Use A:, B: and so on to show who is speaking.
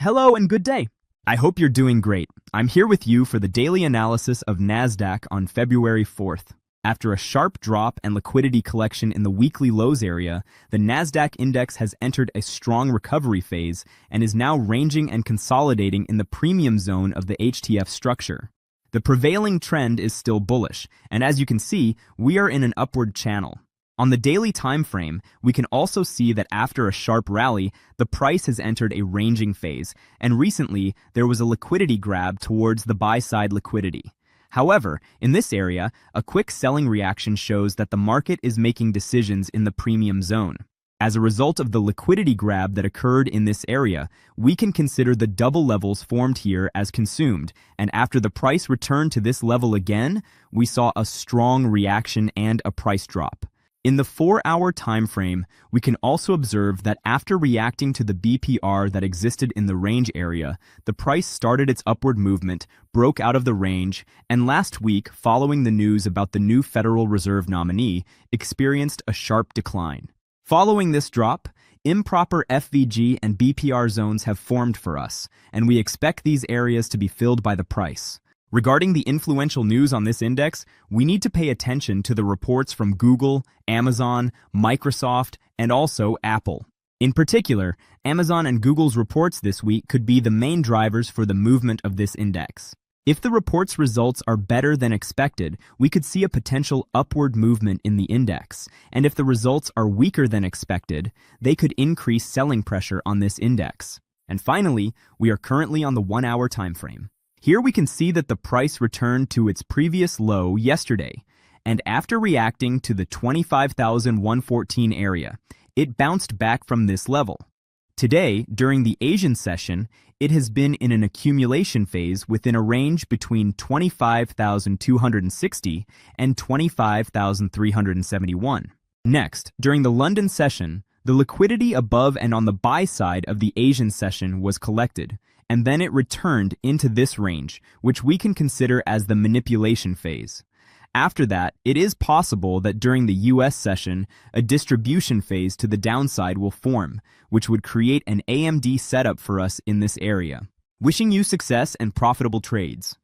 A: Hello and good day. I hope you're doing great. I'm here with you for the daily analysis of Nasdaq on February 4th. After a sharp drop and liquidity collection in the weekly lows area, the Nasdaq index has entered a strong recovery phase and is now ranging and consolidating in the premium zone of the HTF structure. The prevailing trend is still bullish, and as you can see, we are in an upward channel. On the daily time frame, we can also see that after a sharp rally, the price has entered a ranging phase, and recently there was a liquidity grab towards the buy-side liquidity. However, in this area, a quick selling reaction shows that the market is making decisions in the premium zone. As a result of the liquidity grab that occurred in this area, we can consider the double levels formed here as consumed, and after the price returned to this level again, we saw a strong reaction and a price drop. In the 4-hour time frame, we can also observe that after reacting to the BPR that existed in the range area, the price started its upward movement, broke out of the range, and last week, following the news about the new Federal Reserve nominee, experienced a sharp decline. Following this drop, improper FVG and BPR zones have formed for us, and we expect these areas to be filled by the price. Regarding the influential news on this index, we need to pay attention to the reports from Google, Amazon, Microsoft, and also Apple. In particular, Amazon and Google's reports this week could be the main drivers for the movement of this index. If the report's results are better than expected, we could see a potential upward movement in the index, and if the results are weaker than expected, they could increase selling pressure on this index. And finally, we are currently on the 1-hour time frame. Here we can see that the price returned to its previous low yesterday, and after reacting to the 25,114 area, it bounced back from this level. Today, during the Asian session, it has been in an accumulation phase within a range between 25,260 and 25,371. Next, during the London session, the liquidity above and on the buy side of the Asian session was collected, and then it returned into this range, which we can consider as the manipulation phase. After that, it is possible that during the US session, a distribution phase to the downside will form, which would create an AMD setup for us in this area. Wishing you success and profitable trades.